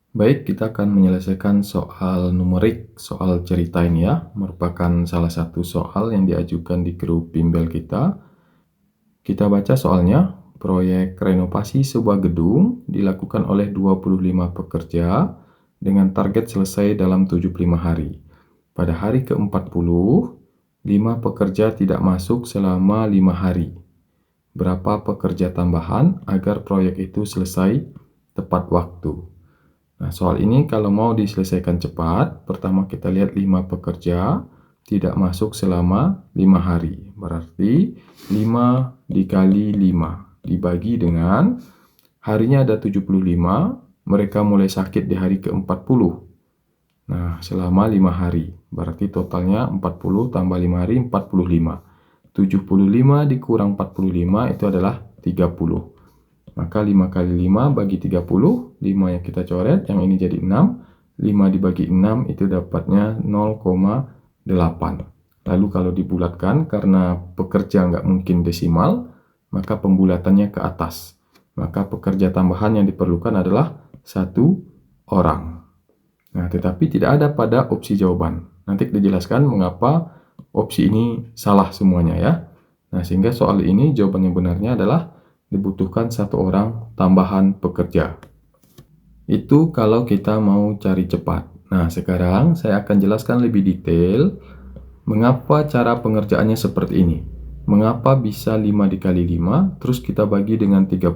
Baik, kita akan menyelesaikan soal numerik, soal cerita ini ya, merupakan salah satu soal yang diajukan di grup bimbel kita. Kita baca soalnya, proyek renovasi sebuah gedung dilakukan oleh 25 pekerja dengan target selesai dalam 75 hari. Pada hari ke-40, 5 pekerja tidak masuk selama 5 hari. Berapa pekerja tambahan agar proyek itu selesai tepat waktu? Nah, soal ini kalau mau diselesaikan cepat, pertama kita lihat 5 pekerja tidak masuk selama 5 hari. Berarti 5 dikali 5 dibagi dengan harinya ada 75, mereka mulai sakit di hari ke-40. Nah, selama 5 hari. Berarti totalnya 40 tambah 5 hari, 45. 75 dikurang 45 itu adalah 30. Maka 5 kali 5 bagi 30, 5 yang kita coret, yang ini jadi 6. 5 dibagi 6 itu dapatnya 0,8. Lalu kalau dibulatkan, karena pekerja nggak mungkin desimal, maka pembulatannya ke atas. Maka pekerja tambahan yang diperlukan adalah 1 orang. Nah, tetapi tidak ada pada opsi jawaban. Nanti dijelaskan mengapa opsi ini salah semuanya ya. Nah, sehingga soal ini jawaban yang benarnya adalah dibutuhkan 1 orang tambahan pekerja. Itu kalau kita mau cari cepat. Nah, sekarang saya akan jelaskan lebih detail mengapa cara pengerjaannya seperti ini. Mengapa bisa 5 dikali 5, terus kita bagi dengan 30.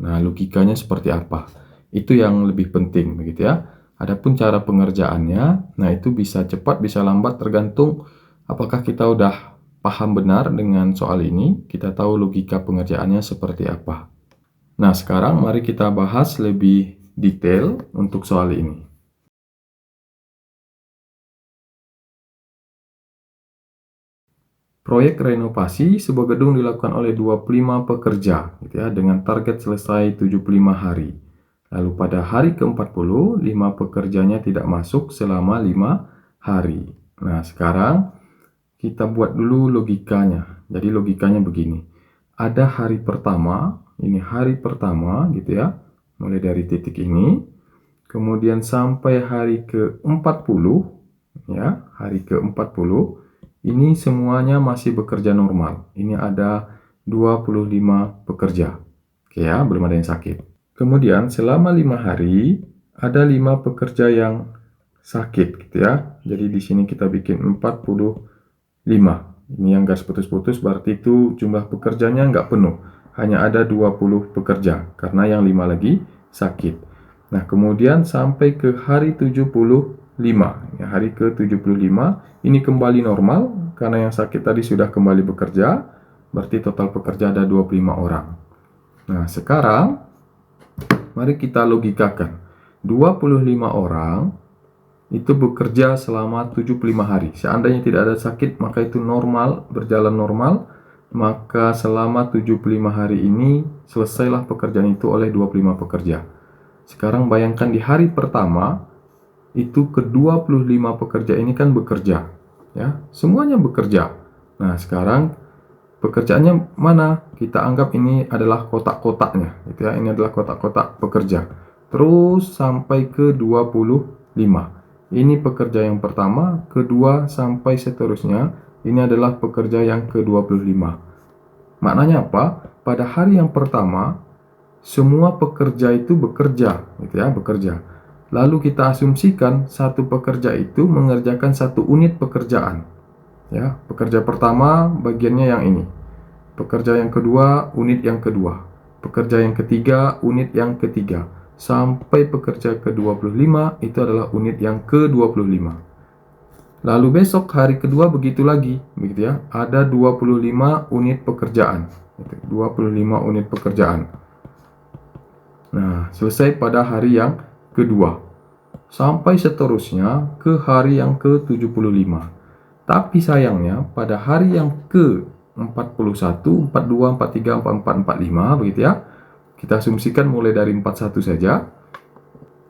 Nah, logikanya seperti apa? Itu yang lebih penting, begitu ya. Adapun cara pengerjaannya, nah itu bisa cepat, bisa lambat, tergantung apakah kita udah paham benar dengan soal ini, kita tahu logika pengerjaannya seperti apa. Nah, sekarang mari kita bahas lebih detail untuk soal ini. Proyek renovasi sebuah gedung dilakukan oleh 25 pekerja gitu ya, dengan target selesai 75 hari. Lalu pada hari ke-40, 5 pekerjanya tidak masuk selama 5 hari. Nah, sekarang kita buat dulu logikanya. Jadi logikanya begini. Ada hari pertama, ini hari pertama gitu ya. Mulai dari titik ini. Kemudian sampai hari ke-40 ya, hari ke-40 ini semuanya masih bekerja normal. Ini ada 25 pekerja. Oke ya, belum ada yang sakit. Kemudian selama 5 hari ada 5 pekerja yang sakit gitu ya. Jadi di sini kita bikin 45. Ini yang garis putus-putus berarti itu jumlah pekerjanya nggak penuh. Hanya ada 20 pekerja karena yang 5 lagi sakit. Nah, kemudian sampai ke hari 75. Ya, hari ke-75 ini kembali normal karena yang sakit tadi sudah kembali bekerja. Berarti total pekerja ada 25 orang. Nah, sekarang mari kita logikakan. 25 orang itu bekerja selama 75 hari. Seandainya tidak ada sakit, maka itu normal, berjalan normal. Maka selama 75 hari ini, selesailah pekerjaan itu oleh 25 pekerja. Sekarang bayangkan di hari pertama, itu ke-25 pekerja ini kan bekerja. Ya, semuanya bekerja. Nah, sekarang pekerjaannya mana? Kita anggap ini adalah kotak-kotaknya. Gitu ya. Ini adalah kotak-kotak pekerja. Terus sampai ke 25. Ini pekerja yang pertama, kedua, sampai seterusnya. Ini adalah pekerja yang ke-25. Maknanya apa? Pada hari yang pertama, semua pekerja itu bekerja, gitu ya, bekerja. Lalu kita asumsikan satu pekerja itu mengerjakan satu unit pekerjaan. Ya, pekerja pertama bagiannya yang ini. Pekerja yang kedua, unit yang kedua. Pekerja yang ketiga, unit yang ketiga. Sampai pekerja ke-25 itu adalah unit yang ke-25. Lalu besok hari kedua begitu lagi, begitu ya. Ada 25 unit pekerjaan. 25 unit pekerjaan. Nah, selesai pada hari yang kedua. Sampai seterusnya ke hari yang ke-75. Tapi sayangnya pada hari yang ke-41, 42, 43, 44, 45 begitu ya. Kita asumsikan mulai dari 41 saja.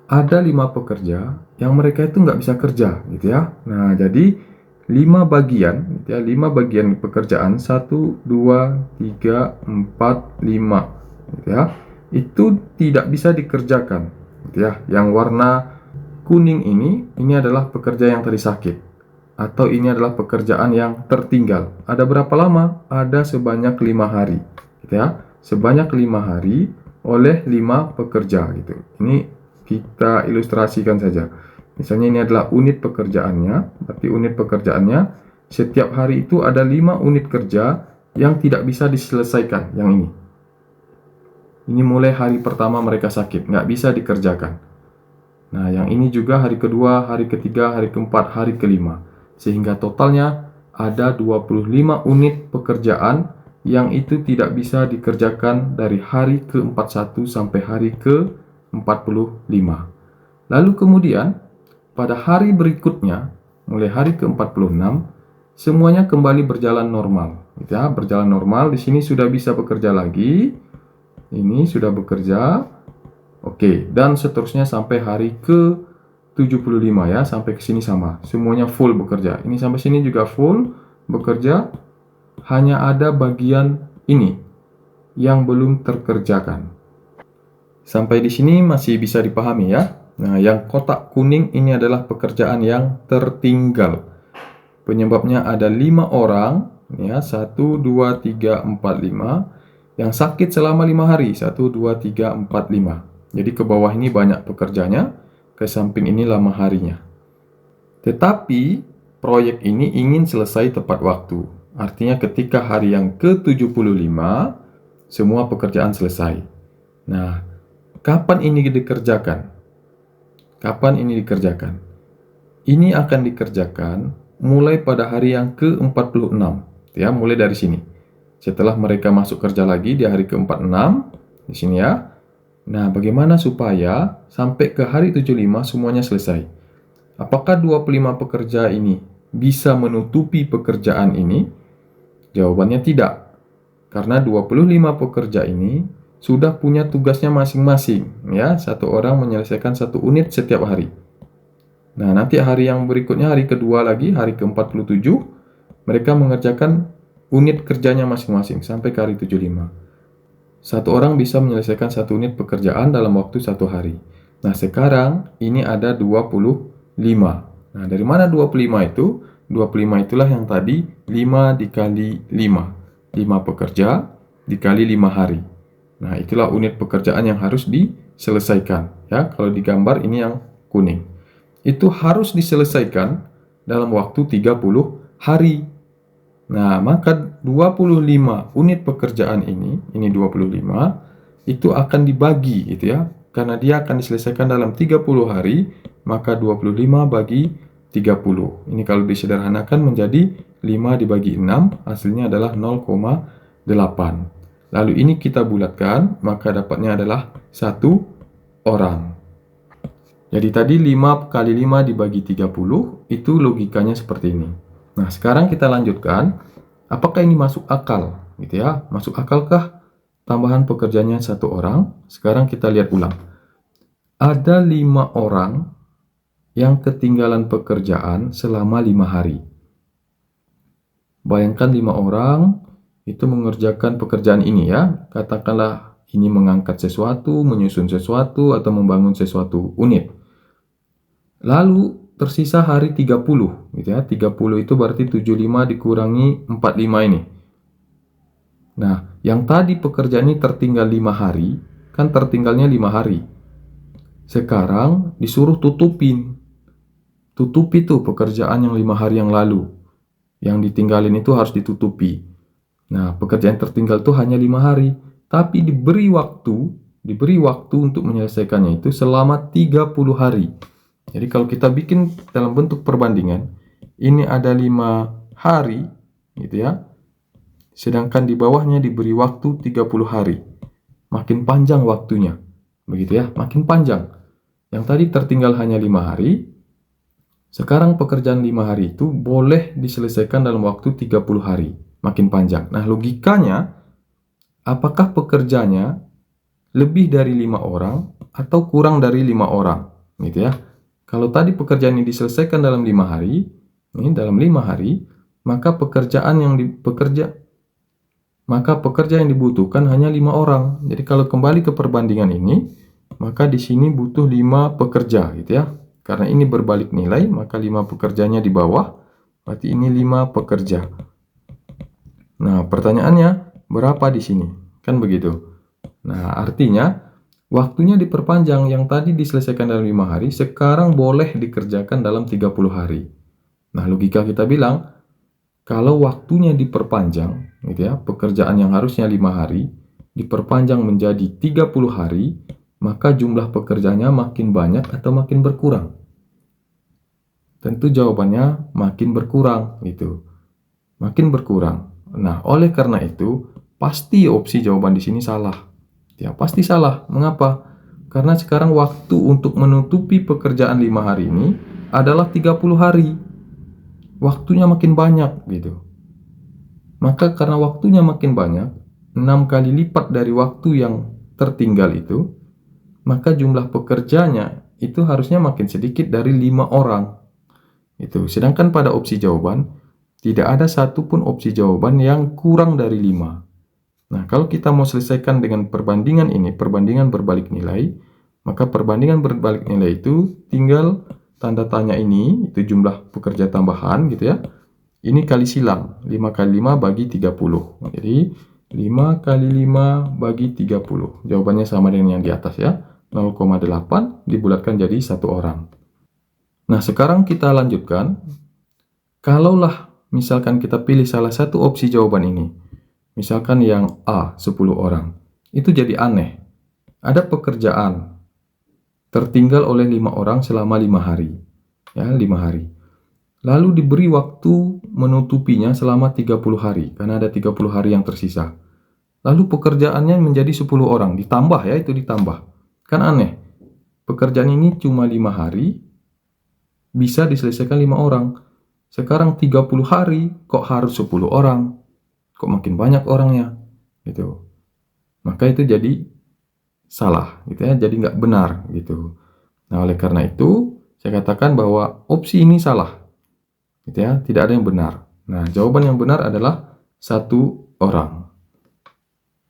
Ada 5 pekerja yang mereka itu nggak bisa kerja gitu ya. Nah, jadi 5 bagian gitu ya, 5 bagian pekerjaan 1, 2, 3, 4, 5 gitu ya. Itu tidak bisa dikerjakan. gitu ya. Yang warna kuning ini adalah pekerja yang tadi sakit, atau ini adalah pekerjaan yang tertinggal. Ada berapa lama? Ada sebanyak 5 hari, gitu ya. Sebanyak 5 hari oleh 5 pekerja, gitu. Ini kita ilustrasikan saja. Misalnya ini adalah unit pekerjaannya, berarti unit pekerjaannya setiap hari itu ada 5 unit kerja yang tidak bisa diselesaikan, yang ini. Ini mulai hari pertama mereka sakit, nggak bisa dikerjakan. Nah, yang ini juga hari kedua, hari ketiga, hari keempat, hari kelima. Sehingga totalnya ada 25 unit pekerjaan yang itu tidak bisa dikerjakan dari hari ke-41 sampai hari ke-45. Lalu kemudian, pada hari berikutnya, mulai hari ke-46, semuanya kembali berjalan normal. Gitu ya, berjalan normal, di sini sudah bisa bekerja lagi. Ini sudah bekerja. Oke, dan seterusnya sampai hari ke-75 ya, sampai ke sini sama. Semuanya full bekerja. Ini sampai sini juga full bekerja. Hanya ada bagian ini yang belum terkerjakan. Sampai di sini masih bisa dipahami ya. Nah, yang kotak kuning ini adalah pekerjaan yang tertinggal. Penyebabnya ada 5 orang ya, 1 2 3 4 5 yang sakit selama 5 hari. 1 2 3 4 5. Jadi ke bawah ini banyak pekerjanya, ke samping ini lama harinya. Tetapi proyek ini ingin selesai tepat waktu. Artinya ketika hari yang ke-75 semua pekerjaan selesai. Nah, kapan ini dikerjakan? Kapan ini dikerjakan? Ini akan dikerjakan mulai pada hari yang ke-46, ya, mulai dari sini. Setelah mereka masuk kerja lagi di hari ke-46, di sini ya. Nah, bagaimana supaya sampai ke hari 75 semuanya selesai? Apakah 25 pekerja ini bisa menutupi pekerjaan ini? Jawabannya tidak. Karena 25 pekerja ini sudah punya tugasnya masing-masing, ya. Satu orang menyelesaikan satu unit setiap hari. Nah, nanti hari yang berikutnya, hari kedua lagi, hari ke-47, mereka mengerjakan unit kerjanya masing-masing sampai ke hari 75. Satu orang bisa menyelesaikan satu unit pekerjaan dalam waktu 1 hari. Nah, sekarang ini ada 25. Nah, dari mana 25 itu? 25 itulah yang tadi 5 dikali 5. 5 pekerja dikali 5 hari. Nah, itulah unit pekerjaan yang harus diselesaikan. Ya, kalau digambar ini yang kuning. Itu harus diselesaikan dalam waktu 30 hari. Nah, maka 25 unit pekerjaan ini 25, itu akan dibagi gitu ya. Karena dia akan diselesaikan dalam 30 hari, maka 25 bagi 30. Ini kalau disederhanakan menjadi 5 dibagi 6, hasilnya adalah 0,8. Lalu ini kita bulatkan, maka dapatnya adalah 1 orang. Jadi tadi 5 kali 5 dibagi 30, itu logikanya seperti ini. Nah, sekarang kita lanjutkan. Apakah ini masuk akal? Gitu ya. Masuk akalkah tambahan pekerjanya 1 orang? Sekarang kita lihat ulang. Ada 5 orang yang ketinggalan pekerjaan selama 5 hari. Bayangkan 5 orang itu mengerjakan pekerjaan ini ya. Katakanlah ini mengangkat sesuatu, menyusun sesuatu, atau membangun sesuatu unit. Lalu tersisa hari 30 gitu ya. 30 itu berarti 75 dikurangi 45 ini. Nah, yang tadi pekerjaan ini tertinggal 5 hari, kan tertinggalnya 5 hari. Sekarang disuruh tutupin. Tutupi tuh pekerjaan yang 5 hari yang lalu. Yang ditinggalin itu harus ditutupi. Nah, pekerjaan tertinggal itu hanya 5 hari, tapi diberi waktu untuk menyelesaikannya itu selama 30 hari. Jadi kalau kita bikin dalam bentuk perbandingan, ini ada 5 hari, gitu ya. Sedangkan di bawahnya diberi waktu 30 hari. Makin panjang waktunya, begitu ya, makin panjang. Yang tadi tertinggal hanya 5 hari, sekarang pekerjaan 5 hari itu boleh diselesaikan dalam waktu 30 hari. Makin panjang. Nah, logikanya, apakah pekerjanya lebih dari 5 orang atau kurang dari 5 orang? Gitu ya. Kalau tadi pekerjaan ini diselesaikan dalam 5 hari, ini dalam 5 hari, maka pekerja yang dibutuhkan hanya 5 orang. Jadi kalau kembali ke perbandingan ini, maka di sini butuh 5 pekerja gitu ya. Karena ini berbalik nilai, maka 5 pekerjanya di bawah, berarti ini 5 pekerja. Nah, pertanyaannya berapa di sini? Kan begitu. Nah, artinya waktunya diperpanjang. Yang tadi diselesaikan dalam 5 hari, sekarang boleh dikerjakan dalam 30 hari. Nah, logika kita bilang, kalau waktunya diperpanjang, gitu ya, pekerjaan yang harusnya 5 hari, diperpanjang menjadi 30 hari, maka jumlah pekerjaannya makin banyak atau makin berkurang? Tentu jawabannya makin berkurang, gitu. Makin berkurang. Nah, oleh karena itu, pasti opsi jawaban di sini salah. Ya, pasti salah. Mengapa? Karena sekarang waktu untuk menutupi pekerjaan 5 hari ini adalah 30 hari. Waktunya makin banyak gitu. Maka karena waktunya makin banyak, 6 kali lipat dari waktu yang tertinggal itu, maka jumlah pekerjanya itu harusnya makin sedikit dari 5 orang. Itu. Sedangkan pada opsi jawaban, tidak ada satupun opsi jawaban yang kurang dari 5. Nah, kalau kita mau selesaikan dengan perbandingan ini, perbandingan berbalik nilai, maka perbandingan berbalik nilai itu tinggal tanda tanya ini, itu jumlah pekerja tambahan gitu ya. Ini kali silang, 5 kali 5 bagi 30. Jadi, 5 kali 5 bagi 30. Jawabannya sama dengan yang di atas ya. 0,8 dibulatkan jadi 1 orang. Nah, sekarang kita lanjutkan. Kalaulah misalkan kita pilih salah satu opsi jawaban ini, misalkan yang A, 10 orang, itu jadi aneh. Ada pekerjaan tertinggal oleh 5 orang selama 5 hari. Ya, 5 hari. Lalu diberi waktu menutupinya selama 30 hari, karena ada 30 hari yang tersisa. Lalu pekerjaannya menjadi 10 orang, ditambah ya, itu ditambah. Kan aneh. Pekerjaan ini cuma 5 hari, bisa diselesaikan 5 orang. Sekarang 30 hari, kok harus 10 orang? Kok makin banyak orangnya? Gitu. Maka itu jadi salah, gitu ya, jadi nggak benar, gitu. Nah, oleh karena itu, saya katakan bahwa opsi ini salah. Gitu ya, tidak ada yang benar. Nah, jawaban yang benar adalah 1 orang.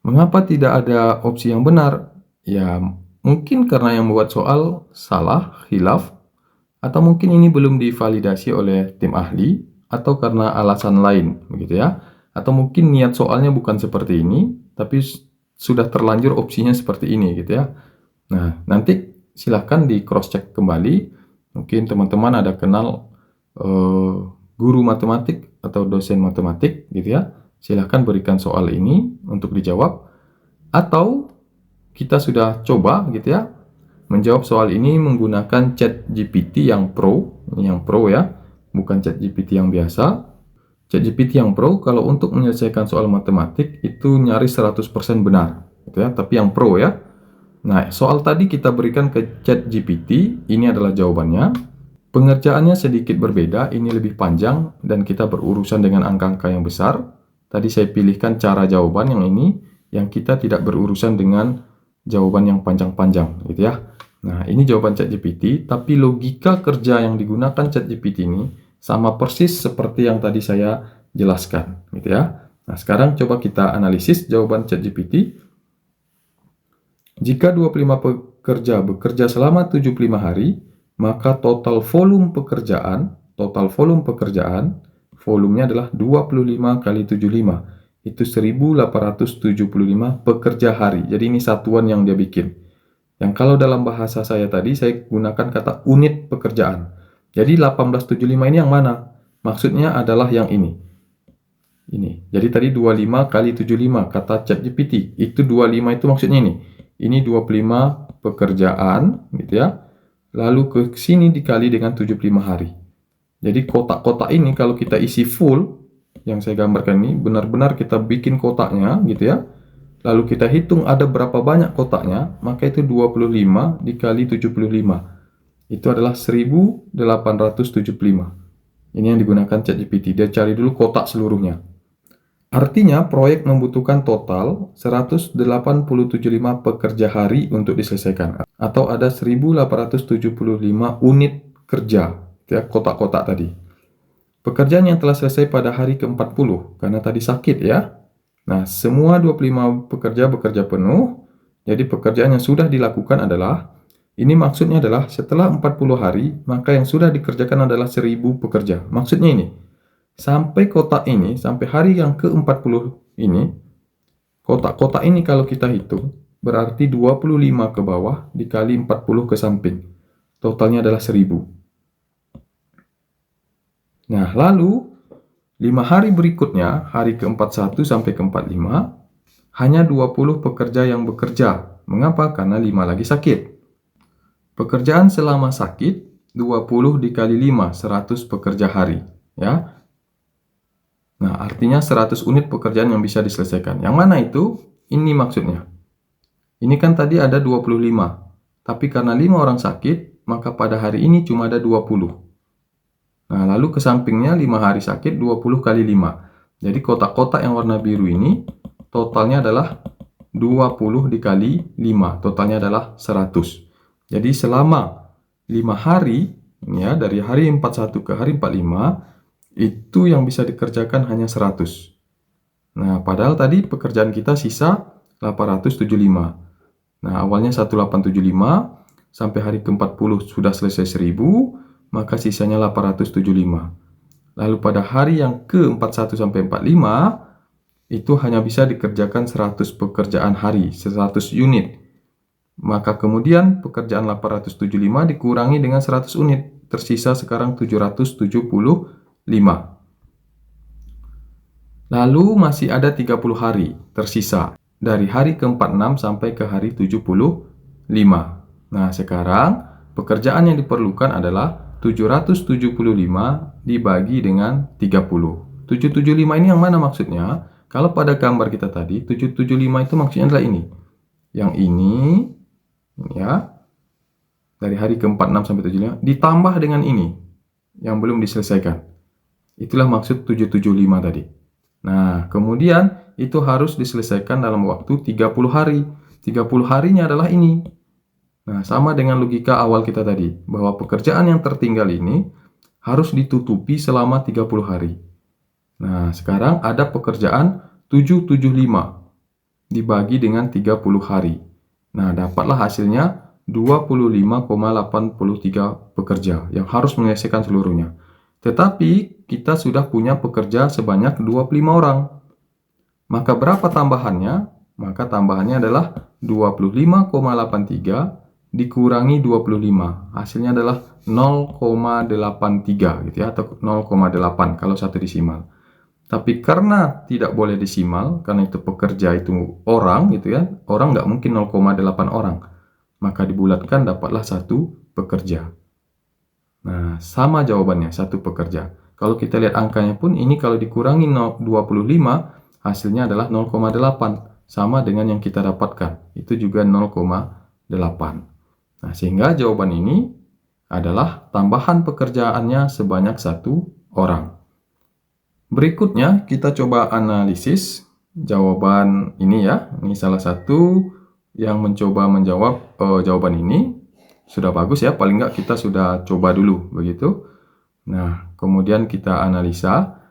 Mengapa tidak ada opsi yang benar? Ya, mungkin karena yang membuat soal salah, khilaf, atau mungkin ini belum divalidasi oleh tim ahli, atau karena alasan lain, begitu ya. Atau mungkin niat soalnya bukan seperti ini, tapi sudah terlanjur opsinya seperti ini, gitu ya. Nah, nanti silahkan di cross check kembali. Mungkin teman-teman ada kenal guru matematik atau dosen matematik gitu ya, silahkan berikan soal ini untuk dijawab, atau kita sudah coba gitu ya menjawab soal ini menggunakan ChatGPT yang Pro ya, bukan ChatGPT yang biasa. ChatGPT yang Pro kalau untuk menyelesaikan soal matematik itu nyaris 100% benar gitu ya, tapi yang Pro ya. Nah, soal tadi kita berikan ke ChatGPT, ini adalah jawabannya. Pengerjaannya sedikit berbeda, ini lebih panjang dan kita berurusan dengan angka-angka yang besar. Tadi saya pilihkan cara jawaban yang ini, yang kita tidak berurusan dengan jawaban yang panjang-panjang, gitu ya. Nah, ini jawaban ChatGPT, tapi logika kerja yang digunakan ChatGPT ini sama persis seperti yang tadi saya jelaskan, gitu ya. Nah, sekarang coba kita analisis jawaban ChatGPT. Jika 25 pekerja bekerja selama 75 hari, maka total volume pekerjaan, volumenya adalah 25 kali 75. Itu 1875 pekerja hari. Jadi ini satuan yang dia bikin. Yang kalau dalam bahasa saya tadi, saya gunakan kata unit pekerjaan. Jadi 1875 ini yang mana? Maksudnya adalah yang ini. Ini. Jadi tadi 25 kali 75, kata ChatGPT. Itu 25 itu maksudnya ini. Ini 25 pekerjaan, gitu ya. Lalu ke sini dikali dengan 75 hari. Jadi kotak-kotak ini kalau kita isi full, yang saya gambarkan ini, benar-benar kita bikin kotaknya gitu ya. Lalu kita hitung ada berapa banyak kotaknya, maka itu 25 dikali 75. Itu adalah 1875. Ini yang digunakan ChatGPT. Dia cari dulu kotak seluruhnya. Artinya proyek membutuhkan total 187,5 pekerja hari untuk diselesaikan, atau ada 1875 unit kerja, ya, kotak-kotak tadi. Pekerjaan yang telah selesai pada hari ke-40, karena tadi sakit ya. Nah, semua 25 pekerja bekerja penuh, Jadi pekerjaan yang sudah dilakukan adalah, ini maksudnya adalah setelah 40 hari, maka yang sudah dikerjakan adalah 1000 pekerja. Maksudnya ini, sampai kotak ini, sampai hari yang ke-40 ini, kotak-kotak ini kalau kita hitung, berarti 25 ke bawah dikali 40 ke samping. Totalnya adalah 1000. Nah, lalu 5 hari berikutnya, hari ke-41 sampai ke-45, hanya 20 pekerja yang bekerja. Mengapa? Karena 5 lagi sakit. Pekerjaan selama sakit, 20 dikali 5, 100 pekerja hari. Ya. Nah, artinya 100 unit pekerjaan yang bisa diselesaikan. Yang mana itu? Ini maksudnya. Ini kan tadi ada 25. Tapi karena 5 orang sakit, maka pada hari ini cuma ada 20. Nah, lalu ke sampingnya 5 hari sakit, 20 kali 5. Jadi kotak-kotak yang warna biru ini totalnya adalah 20 dikali 5. Totalnya adalah 100. Jadi selama 5 hari, ya, dari hari 41 ke hari 45, itu yang bisa dikerjakan hanya 100. Nah, padahal tadi pekerjaan kita sisa 875. Nah, awalnya 1875, sampai hari ke-40 sudah selesai 1000, maka sisanya 875. Lalu pada hari yang ke-41 sampai 45, itu hanya bisa dikerjakan 100 pekerjaan hari, 100 unit. Maka kemudian pekerjaan 875 dikurangi dengan 100 unit, tersisa sekarang 775. Lalu masih ada 30 hari tersisa, dari hari ke-46 sampai ke hari 75. Nah, sekarang pekerjaan yang diperlukan adalah 775 dibagi dengan 30. 775 ini yang mana maksudnya? Kalau pada gambar kita tadi, 775 itu maksudnya adalah ini. Yang ini, ya, dari hari ke-46 sampai 75, ditambah dengan ini, yang belum diselesaikan. Itulah maksud 775 tadi. Nah, kemudian itu harus diselesaikan dalam waktu 30 hari. 30 harinya adalah ini. Nah, sama dengan logika awal kita tadi, bahwa pekerjaan yang tertinggal ini harus ditutupi selama 30 hari. Nah, sekarang ada pekerjaan 775 dibagi dengan 30 hari. Nah, dapatlah hasilnya 25,83 pekerja yang harus menyelesaikan seluruhnya. Tetapi kita sudah punya pekerja sebanyak 25 orang. Maka berapa tambahannya? Maka tambahannya adalah 25,83 dikurangi 25. Hasilnya adalah 0,83 gitu ya, atau 0,8 kalau satu desimal. Tapi karena tidak boleh desimal, karena itu pekerja itu orang gitu ya, orang nggak mungkin 0,8 orang. Maka dibulatkan dapatlah satu pekerja. Nah, sama jawabannya, satu pekerja. Kalau kita lihat angkanya pun, ini kalau dikurangi 25, hasilnya adalah 0,8. Sama dengan yang kita dapatkan. Itu juga 0,8. Nah, sehingga jawaban ini adalah tambahan pekerjaannya sebanyak satu orang. Berikutnya, kita coba analisis jawaban ini ya. Ini salah satu yang mencoba menjawab jawaban ini. Sudah bagus ya, paling nggak kita sudah coba dulu, begitu. Nah, kemudian kita analisa.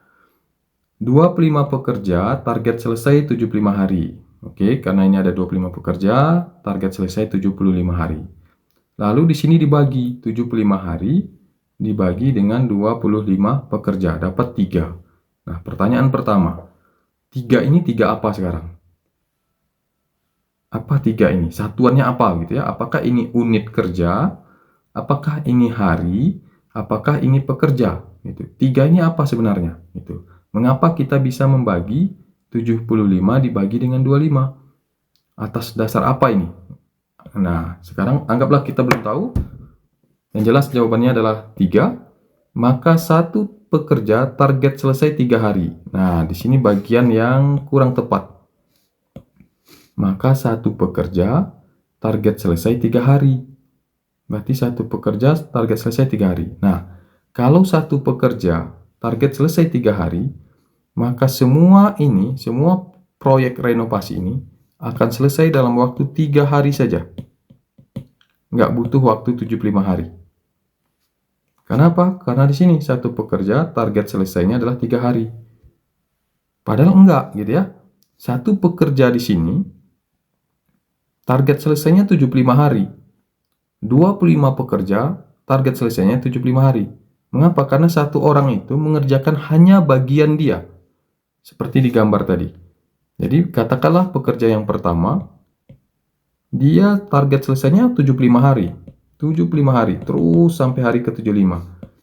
25 pekerja, target selesai 75 hari. Oke, karena ini ada 25 pekerja, target selesai 75 hari. Lalu di sini dibagi 75 hari, dibagi dengan 25 pekerja, dapat 3. Nah, pertanyaan pertama, 3 ini 3 apa sekarang? Apa 3 ini? Satuannya apa gitu ya? Apakah ini unit kerja? Apakah ini hari? Apakah ini pekerja? Gitu. 3 ini apa sebenarnya? Gitu. Mengapa kita bisa membagi 75 dibagi dengan 25? Atas dasar apa ini? Nah, sekarang anggaplah kita belum tahu. Yang jelas jawabannya adalah 3. Maka satu pekerja target selesai 3 hari. Nah, di sini bagian yang kurang tepat. Maka satu pekerja target selesai 3 hari. Berarti satu pekerja target selesai 3 hari. Nah, kalau satu pekerja target selesai 3 hari, maka semua proyek renovasi ini akan selesai dalam waktu 3 hari saja. Nggak butuh waktu 75 hari. Kenapa? Karena di sini satu pekerja target selesainya adalah 3 hari. Padahal enggak gitu ya. Satu pekerja di sini target selesainya 75 hari. 25 pekerja, target selesainya 75 hari. Mengapa? Karena satu orang itu mengerjakan hanya bagian dia. Seperti di gambar tadi. Jadi katakanlah pekerja yang pertama, dia target selesainya 75 hari. 75 hari, terus sampai hari ke-75.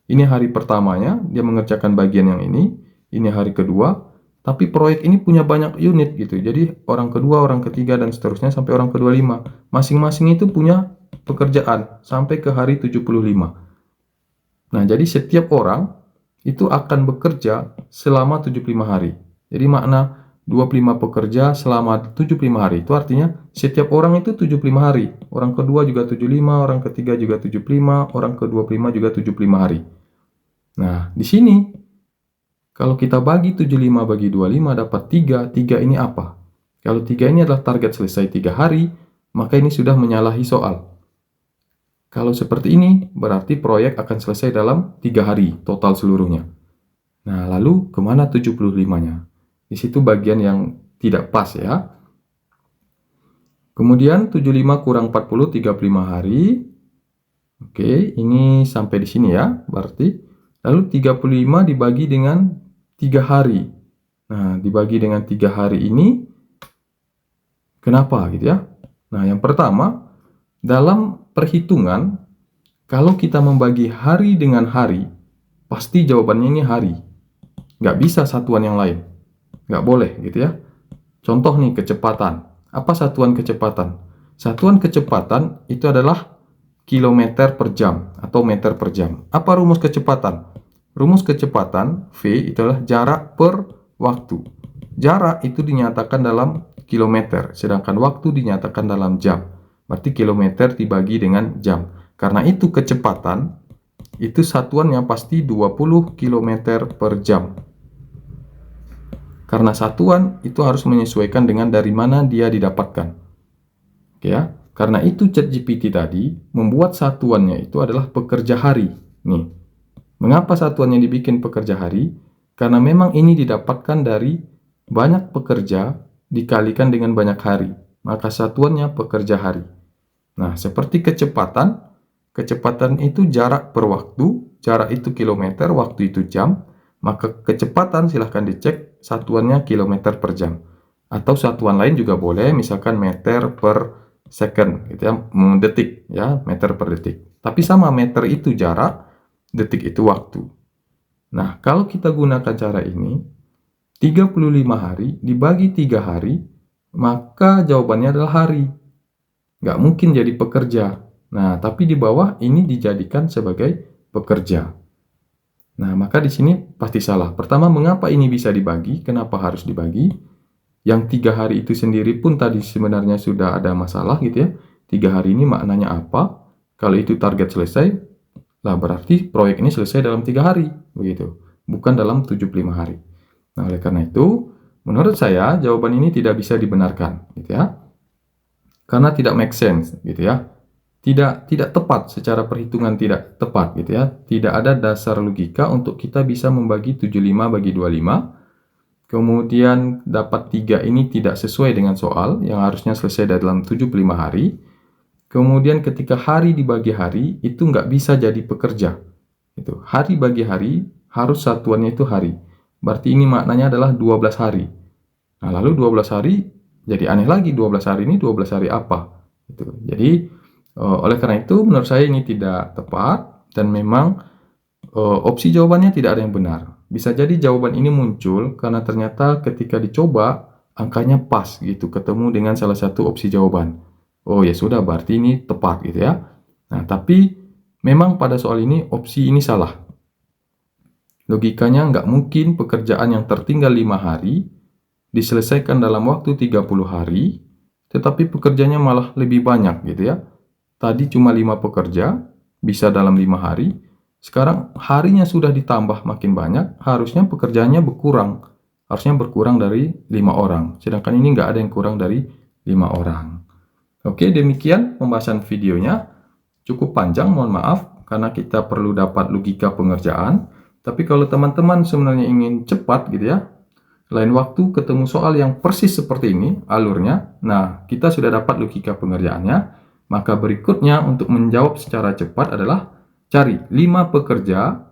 Ini hari pertamanya, dia mengerjakan bagian yang ini hari kedua, tapi proyek ini punya banyak unit gitu. Jadi orang kedua, orang ketiga, dan seterusnya sampai orang ke-25. Masing-masing itu punya pekerjaan sampai ke hari 75. Nah, jadi setiap orang itu akan bekerja selama 75 hari. Jadi makna 25 pekerja selama 75 hari itu artinya setiap orang itu 75 hari. Orang kedua juga 75, orang ketiga juga 75, orang ke-25 juga 75 hari. Nah, di sini kalau kita bagi 75 bagi 25 dapat 3. 3 ini apa? Kalau 3 ini adalah target selesai 3 hari, maka ini sudah menyalahi soal. Kalau seperti ini, berarti proyek akan selesai dalam 3 hari total seluruhnya. Nah, lalu kemana 75-nya? Di situ bagian yang tidak pas ya. Kemudian 75 kurang 40, 35 hari. Oke, ini sampai di sini ya, berarti. Lalu 35 dibagi dengan 3 hari. Nah, dibagi dengan 3 hari ini, kenapa gitu ya? Nah, yang pertama, dalam perhitungan, kalau kita membagi hari dengan hari, pasti jawabannya ini hari. Nggak bisa satuan yang lain. Nggak boleh gitu ya. Contoh nih, kecepatan. Apa satuan kecepatan? Satuan kecepatan itu adalah kilometer per jam atau meter per jam. Apa rumus kecepatan? Rumus kecepatan V itu adalah jarak per waktu. Jarak itu dinyatakan dalam kilometer, sedangkan waktu dinyatakan dalam jam. Berarti kilometer dibagi dengan jam. Karena itu kecepatan, itu satuannya pasti 20 km per jam. Karena satuan itu harus menyesuaikan dengan dari mana dia didapatkan. Oke ya. Karena itu ChatGPT tadi membuat satuannya itu adalah pekerja hari. Nih. Mengapa satuannya dibikin pekerja hari? Karena memang ini didapatkan dari banyak pekerja dikalikan dengan banyak hari. Maka satuannya pekerja hari. Nah, seperti kecepatan. Kecepatan itu jarak per waktu. Jarak itu kilometer, waktu itu jam. Maka kecepatan silahkan dicek satuannya kilometer per jam. Atau satuan lain juga boleh, misalkan meter per second, gitu ya, detik, ya, meter per detik. Tapi sama, meter itu jarak, detik itu waktu. Nah, kalau kita gunakan cara ini, 35 hari dibagi 3 hari, maka jawabannya adalah hari. Nggak mungkin jadi pekerja. Nah, tapi di bawah ini dijadikan sebagai pekerja. Nah, maka di sini pasti salah. Pertama, mengapa ini bisa dibagi? Kenapa harus dibagi? Yang 3 hari itu sendiri pun tadi sebenarnya sudah ada masalah gitu ya. 3 hari ini maknanya apa? Kalau itu target selesai, lah berarti proyek ini selesai dalam 3 hari. Begitu. Bukan dalam 75 hari. Nah, oleh karena itu, menurut saya jawaban ini tidak bisa dibenarkan. Gitu ya. Karena tidak make sense. Gitu ya. Tidak tepat, secara perhitungan tidak tepat gitu ya. Tidak ada dasar logika untuk kita bisa membagi 75 bagi 25. Kemudian dapat 3 ini tidak sesuai dengan soal yang harusnya selesai dalam 75 hari. Kemudian ketika hari dibagi hari itu nggak bisa jadi pekerja. Itu hari bagi hari harus satuannya itu hari. Berarti ini maknanya adalah 12 hari. Nah, lalu 12 hari jadi aneh lagi, 12 hari ini 12 hari apa? Gitu. Jadi oleh karena itu menurut saya ini tidak tepat dan memang opsi jawabannya tidak ada yang benar. Bisa jadi jawaban ini muncul karena ternyata ketika dicoba angkanya pas gitu, ketemu dengan salah satu opsi jawaban. Oh ya sudah, berarti ini tepat gitu ya. Nah, tapi memang pada soal ini opsi ini salah. Logikanya nggak mungkin pekerjaan yang tertinggal 5 hari diselesaikan dalam waktu 30 hari, tetapi pekerjanya malah lebih banyak gitu ya. Tadi cuma 5 pekerja, bisa dalam 5 hari. Sekarang harinya sudah ditambah makin banyak, harusnya pekerjaannya berkurang. Harusnya berkurang dari 5 orang. Sedangkan ini nggak ada yang kurang dari 5 orang. Oke, demikian pembahasan videonya. Cukup panjang, mohon maaf, karena kita perlu dapat logika pengerjaan. Tapi kalau teman-teman sebenarnya ingin cepat gitu ya, lain waktu ketemu soal yang persis seperti ini alurnya, nah kita sudah dapat logika pengerjaannya, maka berikutnya untuk menjawab secara cepat adalah cari 5 pekerja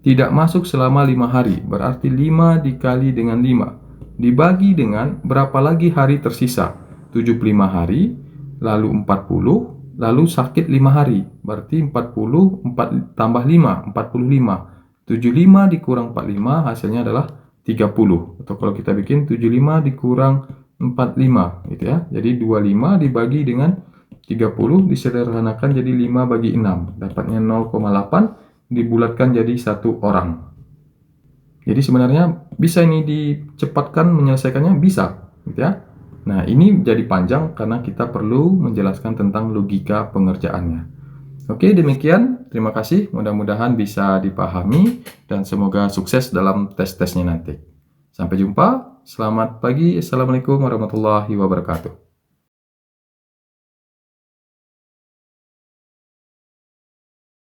tidak masuk selama 5 hari, berarti 5 dikali dengan 5, dibagi dengan berapa lagi hari tersisa, 75 hari, lalu 40, lalu sakit 5 hari, berarti 40, 4 tambah 5, 45, 75 dikurang 45 hasilnya adalah 30, atau kalau kita bikin 75 dikurang 45 gitu ya, jadi 25 dibagi dengan 30 disederhanakan jadi 5 bagi 6, dapatnya 0,8, dibulatkan jadi 1 orang. Jadi sebenarnya bisa ini dicepatkan menyelesaikannya, bisa gitu ya. Nah, ini jadi panjang karena kita perlu menjelaskan tentang logika pengerjaannya. Oke, demikian. Terima kasih. Mudah-mudahan bisa dipahami dan semoga sukses dalam tes-tesnya nanti. Sampai jumpa. Selamat pagi. Assalamualaikum warahmatullahi wabarakatuh.